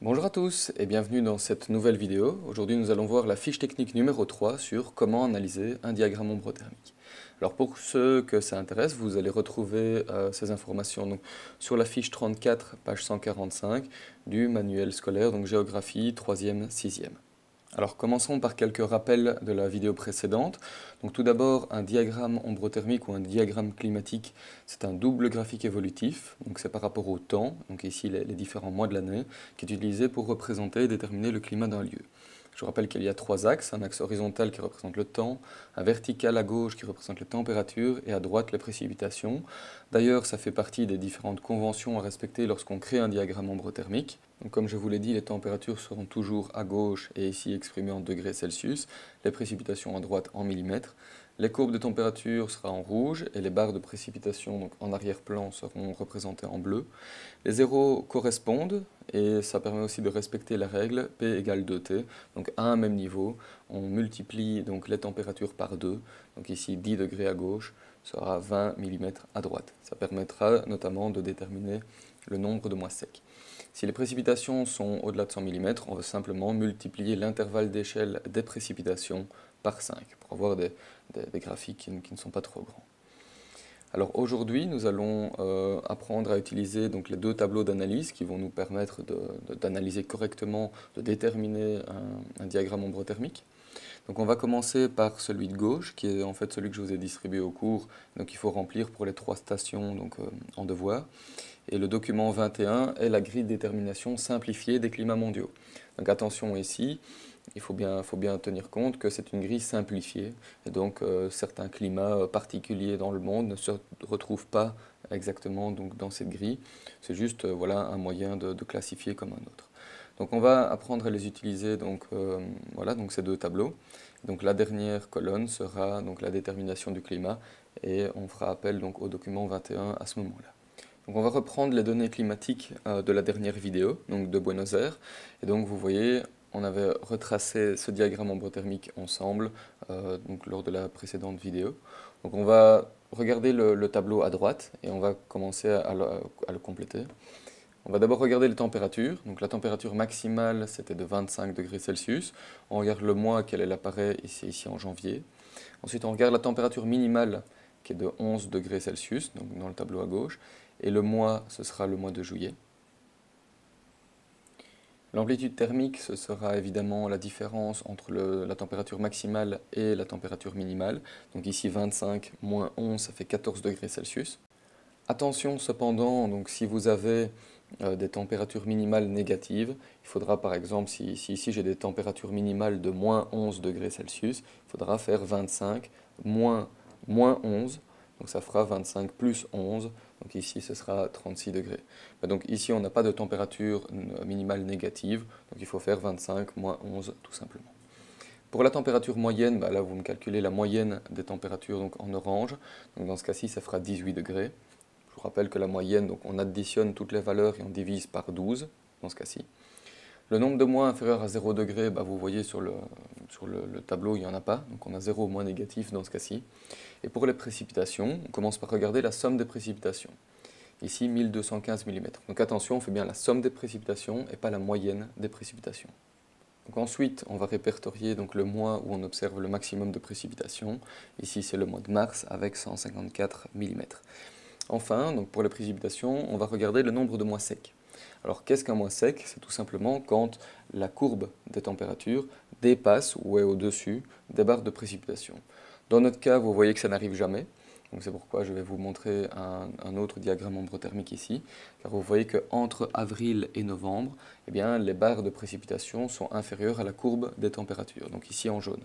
Bonjour à tous et bienvenue dans cette nouvelle vidéo. Aujourd'hui nous allons voir la fiche technique numéro 3 sur comment analyser un diagramme ombre thermique. Alors pour ceux que ça intéresse, vous allez retrouver ces informations donc, sur la fiche 34, page 145 du manuel scolaire, donc géographie 3e, 6e. Alors commençons par quelques rappels de la vidéo précédente. Donc tout d'abord, un diagramme ombrothermique ou un diagramme climatique, c'est un double graphique évolutif, donc c'est par rapport au temps, donc ici les différents mois de l'année, qui est utilisé pour représenter et déterminer le climat d'un lieu. Je vous rappelle qu'il y a trois axes, un axe horizontal qui représente le temps, un vertical à gauche qui représente les températures et à droite les précipitations. D'ailleurs, ça fait partie des différentes conventions à respecter lorsqu'on crée un diagramme ombrothermique. Donc, comme je vous l'ai dit, les températures seront toujours à gauche et ici exprimées en degrés Celsius, les précipitations à droite en millimètres. Les courbes de température seront en rouge et les barres de précipitation donc en arrière-plan seront représentées en bleu. Les zéros correspondent et ça permet aussi de respecter la règle P égale 2T. Donc à un même niveau, on multiplie donc les températures par 2. Donc ici 10 degrés à gauche sera 20 mm à droite. Ça permettra notamment de déterminer le nombre de mois secs. Si les précipitations sont au-delà de 100 mm, on va simplement multiplier l'intervalle d'échelle des précipitations par 5 pour avoir des graphiques qui ne sont pas trop grands. Alors aujourd'hui, nous allons apprendre à utiliser donc, les deux tableaux d'analyse qui vont nous permettre d'analyser correctement, de déterminer un diagramme ombrothermique. Donc on va commencer par celui de gauche, qui est en fait celui que je vous ai distribué au cours, donc il faut remplir pour les trois stations donc, en devoir. Et le document 21 est la grille de détermination simplifiée des climats mondiaux. Donc attention ici, il faut bien tenir compte que c'est une grille simplifiée, et donc certains climats particuliers dans le monde ne se retrouvent pas exactement donc, dans cette grille. C'est juste voilà, un moyen de classifier comme un autre. Donc on va apprendre à les utiliser, donc, voilà, donc ces deux tableaux. Donc la dernière colonne sera donc, la détermination du climat, et on fera appel donc, au document 21 à ce moment-là. Donc on va reprendre les données climatiques de la dernière vidéo, donc de Buenos Aires. Et donc vous voyez, on avait retracé ce diagramme ombrothermique ensemble donc lors de la précédente vidéo. Donc on va regarder le tableau à droite et on va commencer à le compléter. On va d'abord regarder les températures. Donc la température maximale, c'était de 25 degrés Celsius. On regarde le mois auquel elle apparaît, ici en janvier. Ensuite, on regarde la température minimale, qui est de 11 degrés Celsius, donc dans le tableau à gauche. Et le mois, ce sera le mois de juillet. L'amplitude thermique, ce sera évidemment la différence entre la température maximale et la température minimale. Donc ici 25 moins 11, ça fait 14 degrés Celsius. Attention cependant, donc si vous avez des températures minimales négatives, il faudra par exemple, si ici j'ai des températures minimales de moins 11 degrés Celsius, il faudra faire 25 moins 11, donc ça fera 25 plus 11, donc ici ce sera 36 degrés. Mais donc ici on n'a pas de température minimale négative, donc il faut faire 25 moins 11 tout simplement. Pour la température moyenne, là vous me calculez la moyenne des températures donc, en orange, donc dans ce cas-ci ça fera 18 degrés. Je vous rappelle que la moyenne, donc on additionne toutes les valeurs et on divise par 12 dans ce cas-ci. Le nombre de mois inférieur à 0 degré, vous voyez sur le tableau, il n'y en a pas, donc on a 0 moins négatif dans ce cas-ci. Et pour les précipitations, on commence par regarder la somme des précipitations. Ici, 1215 mm. Donc attention, on fait bien la somme des précipitations et pas la moyenne des précipitations. Donc ensuite, on va répertorier donc, le mois où on observe le maximum de précipitations. Ici, c'est le mois de mars avec 154 mm. Enfin, donc pour les précipitations, on va regarder le nombre de mois secs. Alors qu'est-ce qu'un mois sec? C'est tout simplement quand la courbe des températures dépasse ou est au-dessus des barres de précipitation. Dans notre cas, vous voyez que ça n'arrive jamais. Donc c'est pourquoi je vais vous montrer un autre diagramme ombrothermique ici. Car vous voyez qu'entre avril et novembre, eh bien, les barres de précipitation sont inférieures à la courbe des températures, donc ici en jaune.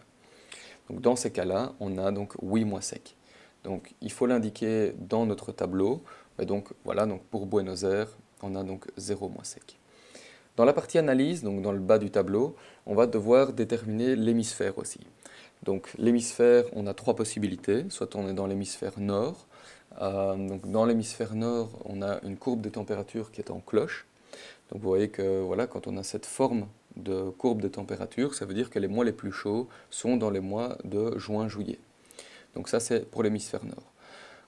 Donc dans ces cas-là, on a donc 8 mois secs. Donc il faut l'indiquer dans notre tableau. Et donc voilà, donc pour Buenos Aires, on a donc 0 mois sec. Dans la partie analyse, donc dans le bas du tableau, on va devoir déterminer l'hémisphère aussi. Donc l'hémisphère, on a trois possibilités. Soit on est dans l'hémisphère nord. Donc dans l'hémisphère nord, on a une courbe des températures qui est en cloche. Donc vous voyez que voilà, quand on a cette forme de courbe des températures, ça veut dire que les mois les plus chauds sont dans les mois de juin-juillet. Donc ça, c'est pour l'hémisphère nord.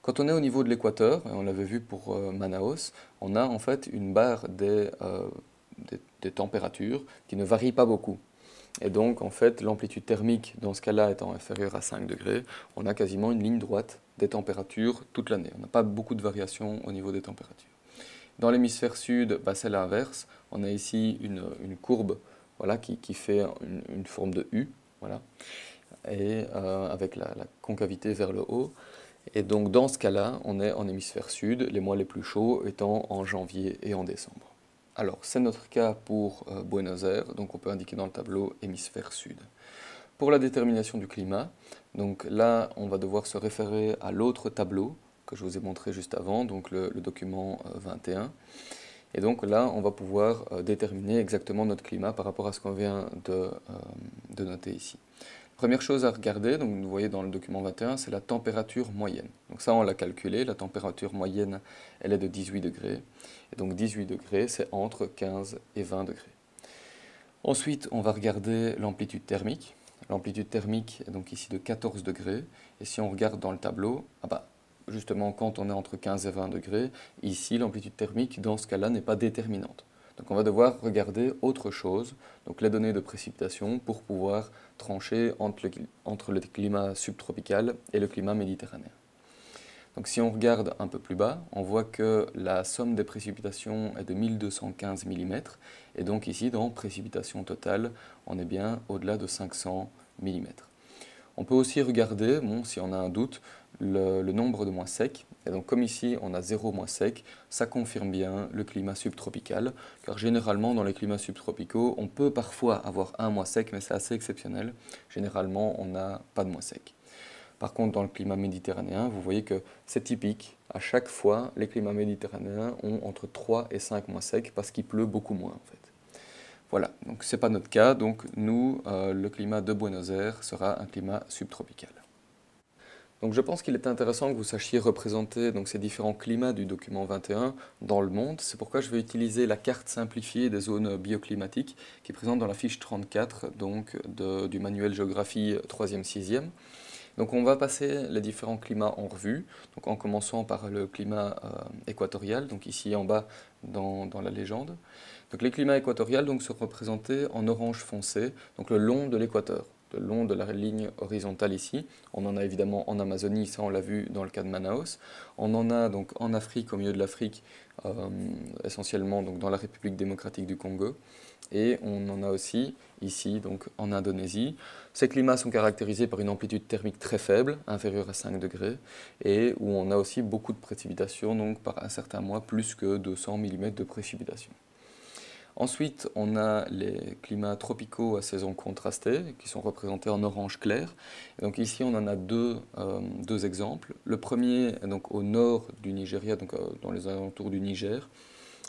Quand on est au niveau de l'équateur, et on l'avait vu pour Manaus, on a en fait une barre des des températures qui ne varient pas beaucoup. Et donc, en fait, l'amplitude thermique, dans ce cas-là, étant inférieure à 5 degrés, on a quasiment une ligne droite des températures toute l'année. On n'a pas beaucoup de variations au niveau des températures. Dans l'hémisphère sud, bah, c'est l'inverse. On a ici une courbe voilà, qui fait une forme de U, voilà, et avec la concavité vers le haut. Et donc, dans ce cas-là, on est en hémisphère sud, les mois les plus chauds étant en janvier et en décembre. Alors, c'est notre cas pour Buenos Aires, donc on peut indiquer dans le tableau hémisphère sud. Pour la détermination du climat, donc là, on va devoir se référer à l'autre tableau que je vous ai montré juste avant, donc le document 21. Et donc là, on va pouvoir déterminer exactement notre climat par rapport à ce qu'on vient de noter ici. Première chose à regarder, donc vous voyez dans le document 21, c'est la température moyenne. Donc ça, on l'a calculé, la température moyenne, elle est de 18 degrés. Et donc 18 degrés, c'est entre 15 et 20 degrés. Ensuite, on va regarder l'amplitude thermique. L'amplitude thermique est donc ici de 14 degrés. Et si on regarde dans le tableau, justement, quand on est entre 15 et 20 degrés, ici, l'amplitude thermique, dans ce cas-là, n'est pas déterminante. Donc on va devoir regarder autre chose, donc les données de précipitation, pour pouvoir trancher entre le climat subtropical et le climat méditerranéen. Donc si on regarde un peu plus bas, on voit que la somme des précipitations est de 1215 mm, et donc ici, dans précipitation totale, on est bien au-delà de 500 mm. On peut aussi regarder, si on a un doute, le nombre de mois secs. Et donc comme ici on a 0 mois sec, ça confirme bien le climat subtropical, car généralement dans les climats subtropicaux, on peut parfois avoir un mois sec, mais c'est assez exceptionnel. Généralement on n'a pas de mois sec. Par contre dans le climat méditerranéen, vous voyez que c'est typique. À chaque fois, les climats méditerranéens ont entre 3 et 5 mois secs parce qu'il pleut beaucoup moins en fait. Voilà, donc ce n'est pas notre cas, donc nous, le climat de Buenos Aires sera un climat subtropical. Donc je pense qu'il est intéressant que vous sachiez représenter donc, ces différents climats du document 21 dans le monde. C'est pourquoi je vais utiliser la carte simplifiée des zones bioclimatiques qui est présente dans la fiche 34 donc, du manuel géographie 3e, 6e. Donc on va passer les différents climats en revue, donc en commençant par le climat équatorial, donc ici en bas dans la légende. Donc les climats équatoriaux donc, sont représentés en orange foncé, donc le long de l'équateur, le long de la ligne horizontale ici. On en a évidemment en Amazonie, ça on l'a vu dans le cas de Manaus. On en a donc en Afrique, au milieu de l'Afrique, essentiellement donc, dans la République démocratique du Congo. Et on en a aussi ici, donc en Indonésie. Ces climats sont caractérisés par une amplitude thermique très faible, inférieure à 5 degrés, et où on a aussi beaucoup de précipitations, donc par un certain mois, plus que 200 mm de précipitations. Ensuite, on a les climats tropicaux à saison contrastée, qui sont représentés en orange clair. Et donc ici, on en a deux exemples. Le premier est donc au nord du Nigeria, donc dans les alentours du Niger.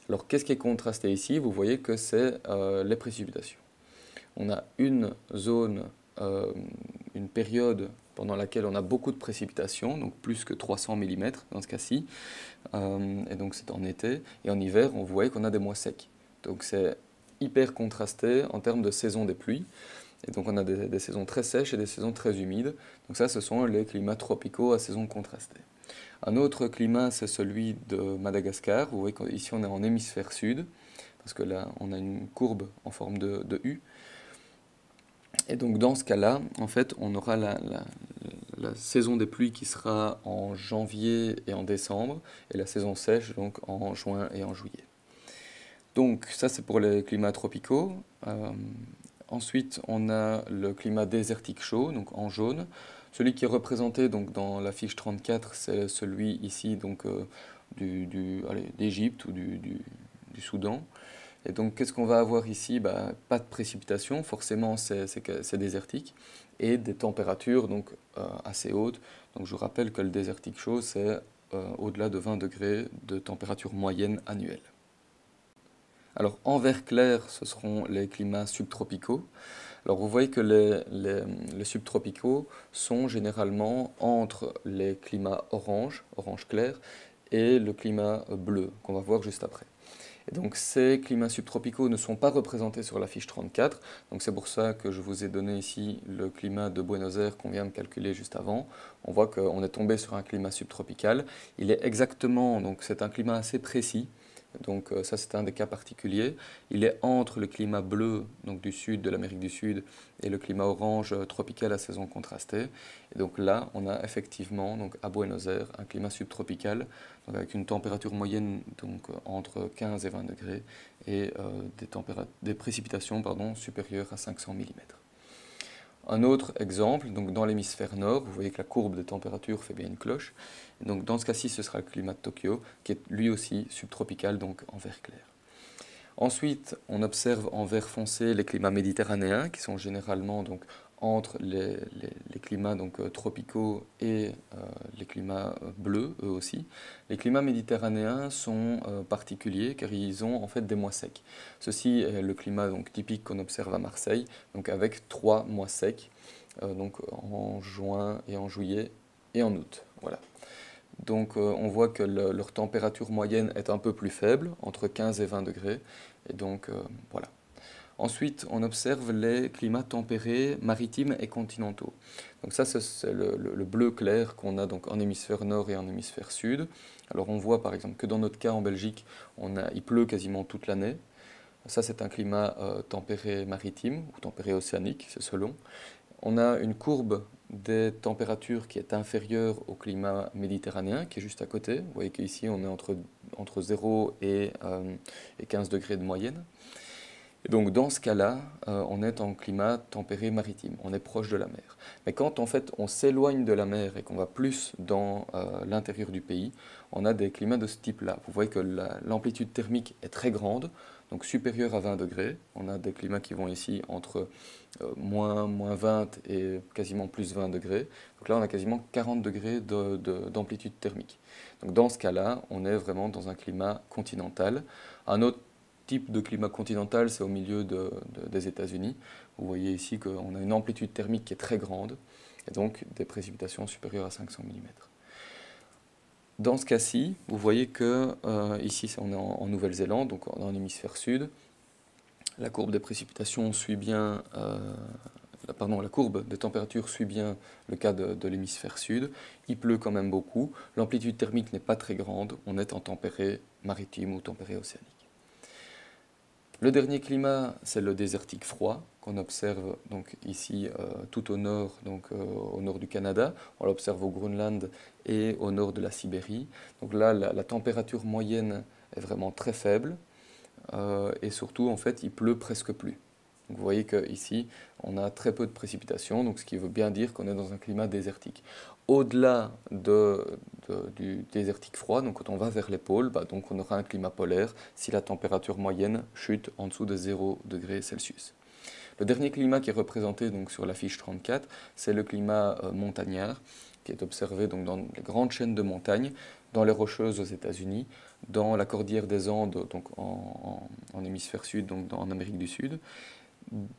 Alors, qu'est-ce qui est contrasté ici? Vous voyez que c'est les précipitations. On a une zone, une période pendant laquelle on a beaucoup de précipitations, donc plus que 300 mm dans ce cas-ci, et donc c'est en été. Et en hiver, on voit qu'on a des mois secs. Donc c'est hyper contrasté en termes de saison des pluies. Et donc on a des saisons très sèches et des saisons très humides. Donc ça, ce sont les climats tropicaux à saison contrastée. Un autre climat, c'est celui de Madagascar. Vous voyez qu'ici, on est en hémisphère sud, parce que là, on a une courbe en forme de U. Et donc, dans ce cas-là, en fait, on aura la saison des pluies qui sera en janvier et en décembre, et la saison sèche, donc en juin et en juillet. Donc, ça, c'est pour les climats tropicaux. Ensuite, on a le climat désertique chaud, donc en jaune. Celui qui est représenté donc, dans la fiche 34, c'est celui ici donc, d'Égypte ou du Soudan. Et donc, qu'est-ce qu'on va avoir ici? Pas de précipitation, forcément c'est désertique, et des températures donc, assez hautes. Donc, je vous rappelle que le désertique chaud, c'est au-delà de 20 degrés de température moyenne annuelle. Alors, en vert clair, ce seront les climats subtropicaux. Alors, vous voyez que les subtropicaux sont généralement entre les climats orange clair, et le climat bleu, qu'on va voir juste après. Et donc, ces climats subtropicaux ne sont pas représentés sur la fiche 34. Donc, c'est pour ça que je vous ai donné ici le climat de Buenos Aires qu'on vient de calculer juste avant. On voit qu'on est tombé sur un climat subtropical. Il est exactement, donc c'est un climat assez précis, Donc ça c'est un des cas particuliers. Il est entre le climat bleu, donc du sud de l'Amérique du Sud, et le climat orange tropical à saison contrastée. Et donc là, on a effectivement donc à Buenos Aires un climat subtropical, donc avec une température moyenne donc, entre 15 et 20 degrés et des précipitations supérieures à 500 mm. Un autre exemple, donc dans l'hémisphère nord, vous voyez que la courbe de température fait bien une cloche. Et donc dans ce cas-ci, ce sera le climat de Tokyo, qui est lui aussi subtropical, donc en vert clair. Ensuite, on observe en vert foncé les climats méditerranéens, qui sont généralement donc, entre les climats donc, tropicaux et les climats bleus, eux aussi. Les climats méditerranéens sont particuliers car ils ont en fait des mois secs. Ceci est le climat donc, typique qu'on observe à Marseille, donc avec 3 mois secs, donc en juin et en juillet et en août. Voilà. Donc on voit que leur température moyenne est un peu plus faible, entre 15 et 20 degrés. Et donc voilà. Ensuite, on observe les climats tempérés maritimes et continentaux. Donc ça, c'est le bleu clair qu'on a donc en hémisphère nord et en hémisphère sud. Alors on voit par exemple que dans notre cas en Belgique, il pleut quasiment toute l'année. Ça, c'est un climat tempéré maritime ou tempéré océanique, c'est selon. On a une courbe des températures qui est inférieure au climat méditerranéen, qui est juste à côté. Vous voyez qu'ici, on est entre 0 et 15 degrés de moyenne. Et donc dans ce cas-là, on est en climat tempéré maritime, on est proche de la mer. Mais quand en fait on s'éloigne de la mer et qu'on va plus dans l'intérieur du pays, on a des climats de ce type-là. Vous voyez que l'amplitude thermique est très grande, donc supérieure à 20 degrés. On a des climats qui vont ici entre moins 20 et quasiment plus 20 degrés. Donc là on a quasiment 40 degrés d'amplitude thermique. Donc dans ce cas-là, on est vraiment dans un climat continental. Un autre type de climat continental, c'est au milieu des États-Unis. Vous voyez ici qu'on a une amplitude thermique qui est très grande et donc des précipitations supérieures à 500 mm. Dans ce cas-ci, vous voyez que ici on est en Nouvelle-Zélande, donc dans l'hémisphère sud. La courbe des précipitations suit bien, la courbe des températures suit bien le cas de l'hémisphère sud. Il pleut quand même beaucoup. L'amplitude thermique n'est pas très grande. On est en tempéré maritime ou tempéré océanique. Le dernier climat, c'est le désertique froid, qu'on observe donc ici tout au nord, donc au nord du Canada. On l'observe au Groenland et au nord de la Sibérie. Donc là, la température moyenne est vraiment très faible et surtout, en fait, il pleut presque plus. Donc vous voyez qu'ici, on a très peu de précipitations, donc ce qui veut bien dire qu'on est dans un climat désertique. Au-delà du désertique froid, donc quand on va vers les pôles, donc on aura un climat polaire si la température moyenne chute en dessous de 0 degrés Celsius. Le dernier climat qui est représenté donc, sur la fiche 34, c'est le climat montagnard, qui est observé donc, dans les grandes chaînes de montagnes, dans les Rocheuses aux États-Unis, dans la cordillère des Andes donc en hémisphère sud, donc en Amérique du Sud,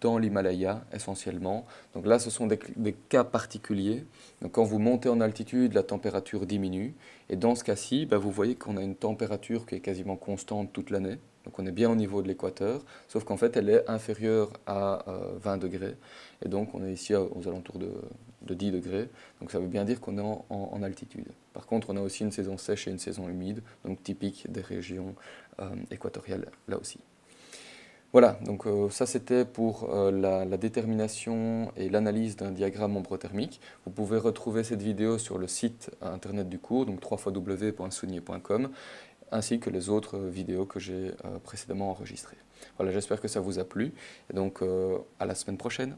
dans l'Himalaya essentiellement. Donc là, ce sont des cas particuliers. Donc quand vous montez en altitude, la température diminue. Et dans ce cas-ci, vous voyez qu'on a une température qui est quasiment constante toute l'année. Donc on est bien au niveau de l'équateur, sauf qu'en fait elle est inférieure à 20 degrés. Et donc on est ici aux alentours de 10 degrés. Donc ça veut bien dire qu'on est en altitude. Par contre, on a aussi une saison sèche et une saison humide, donc typique des régions équatoriales là aussi. Voilà, donc ça c'était pour la détermination et l'analyse d'un diagramme ombrothermique. Vous pouvez retrouver cette vidéo sur le site internet du cours, donc www.sounier.com, ainsi que les autres vidéos que j'ai précédemment enregistrées. Voilà, j'espère que ça vous a plu, et donc à la semaine prochaine.